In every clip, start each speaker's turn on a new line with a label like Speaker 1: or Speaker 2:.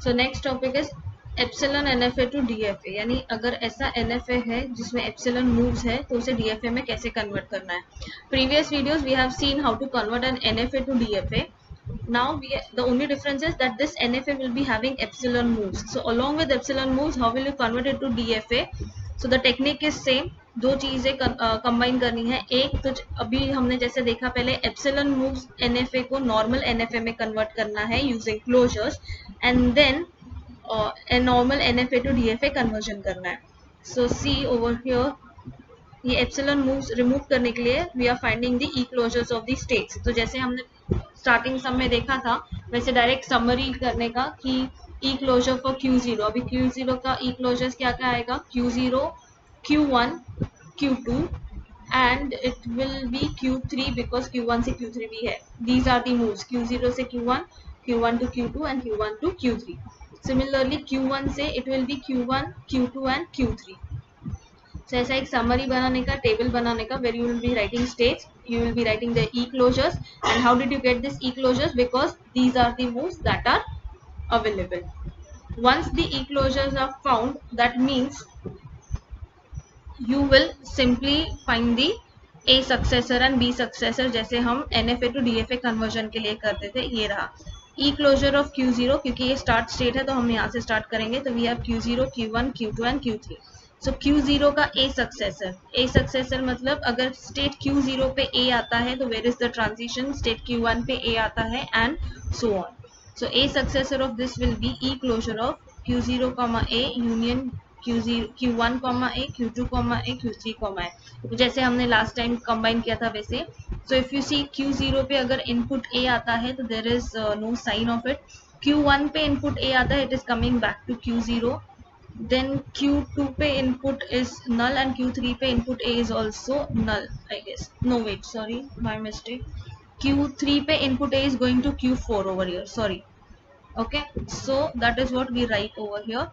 Speaker 1: So next topic is epsilon NFA to DFA, यानी अगर ऐसा एनएफए है जिसमें एप्सिलॉन मूव्स है तो उसे डीएफए में कैसे कन्वर्ट करना है. Previous videos we have seen how to convert an NFA to DFA. Now the only difference is that this NFA will be having epsilon moves. So along with epsilon moves, how will you convert it to DFA? So the technique is same. दो चीजें combine करनी है. एक तो अभी हमने जैसे देखा पहले एप्सिलॉन मूव्स NFA को नॉर्मल NFA में कन्वर्ट करना है using closures, and then a normal NFA to DFA conversion करना है. So see over here, ये एप्सिलॉन मूव्स रिमूव करने के लिए we are finding the E closures of the states. तो जैसे हमने स्टार्टिंग सम में देखा था वैसे डायरेक्ट समरी करने का कि ई क्लोजर फॉर Q0. अभी Q0 का ई क्लोजर्स क्या क्या आएगा? Q0, Q1, Q2 and it will be Q3 because Q1 से Q3 भी है. These are the moves Q0 से Q1, Q1 to Q2 and Q1 to Q3. Similarly Q1 से it will be Q1, Q2 and Q3. So ऐसा एक summary बनाने का, table बनाने का, where you will be writing states, you will be writing the e closures, and how did you get this e closures? Because these are the moves that are available. Once the e closures are found, that means you will simply find the a successor and b successor, जैसे हम NFA to DFA conversion के लिए करते थे. ये रहा e closure of Q0, क्योंकि ये स्टार्ट स्टेट है तो हम यहाँ से स्टार्ट करेंगे. तो we have Q0, Q1, Q2 and Q3. So Q0 का ए सक्सेसर मतलब अगर स्टेट Q0 पे ए आता है तो where is the transition, state Q1 पे ए आता है and so on. So a successor of this will be e closure of Q0, a union Q1, a Q2, a Q3, a. जैसे हमने last time combine किया था वैसे. So if you see Q0 पे अगर input a आता है तो there is no sign of it. Q1 पे इनपुट ए आता है, it is coming back to Q0. Then Q2 पे input is null and Q3 पे input A is also null, I guess. No, wait, sorry, my mistake. Q3 पे input A is going to Q4 over here, sorry. Okay, so that is what we write over here.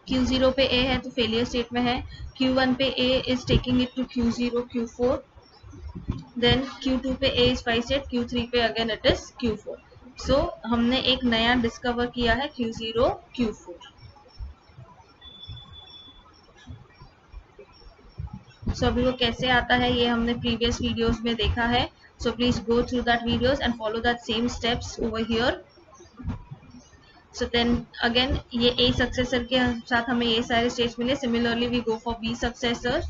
Speaker 1: Q0 पे A है तो failure state में है. Q1 पे A is taking it to Q0, Q4. Then Q2 पे A is 5 state, Q3 पे again it is Q4. So हमने एक नया discover किया है Q0, Q4. सो अभी वो कैसे आता है ये हमने प्रीवियस वीडियोस में देखा है. So please go through that videos and follow that same steps over here. So then again ये ए सक्सेसर के साथ हमें ये सारे स्टेट्स मिले. Similarly we go for b successor.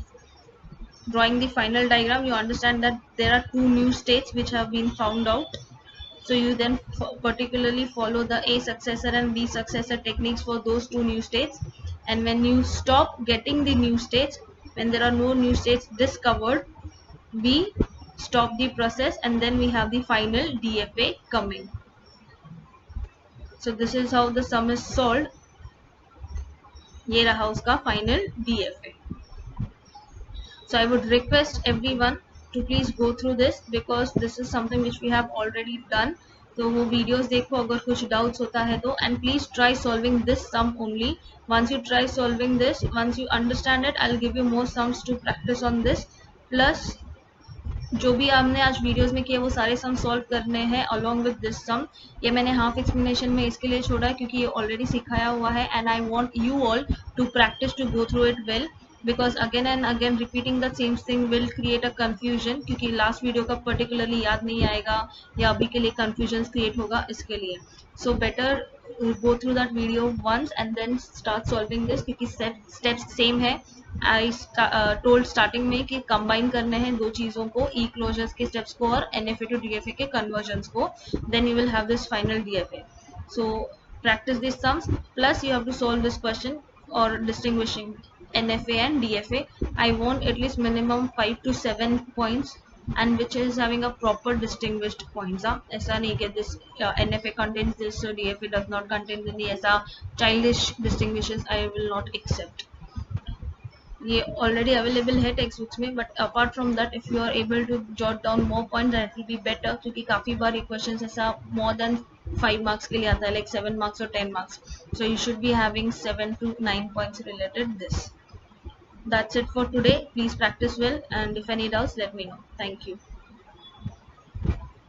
Speaker 1: Drawing the final diagram, you understand that there are two new states which have been found out. So you then particularly follow the A successor and B successor techniques for those two new states. And when you stop getting the new states, when there are no new states discovered, we stop the process and then we have the final DFA coming. So this is how the sum is solved. ये रहा उसका final DFA. So I would request everyone to please go through this because this is something which we have already done. तो वो videos देखो अगर कुछ doubts होता है तो, and please try solving this sum only. Once you try solving this, once you understand it, I will give you more sums to practice on this. Plus जो भी आपने आज वीडियोस में किया वो सारे सम सॉल्व करने हैं अलोंग विद दिस सम. ये मैंने हाफ एक्सप्लेनेशन में इसके लिए छोड़ा है क्योंकि ये ऑलरेडी सिखाया हुआ है and I want you all to practice to go through it well, because again and again repeating the same thing will create a confusion, क्योंकि लास्ट वीडियो का पर्टिकुलरली याद नहीं आएगा या अभी के लिए कंफ्यूजन क्रिएट होगा इसके लिए. So better go through that video once and then start solving this, क्योंकि स्टेप्स सेम है. आई टोल्ड स्टार्टिंग में कि कंबाइन करने हैं दो चीज़ों को, ई क्लोजर्स के स्टेप्स को और NFA टू DFA के कन्वर्जन्स को. Then you will have this final DFA. So practice these sums, plus you have to solve this question or distinguishing NFA and DFA. I want at least minimum 5 to 7 points and which is having a proper distinguished points. ऐसा नहीं कि this NFA contains this, so DFA does not contain any ऐसा childish distinguishes I will not accept. ये already available है text books में, but apart from that if you are able to jot down more point that will be better, क्योंकि काफ़ी बार ये question ऐसा more than 5 marks के लिए आता है, लाइक 7 मार्क्स और 10 marks. So you should be having 7 to 9 points related this. That's it for today. Please practice well and if any doubts let me know. Thank you.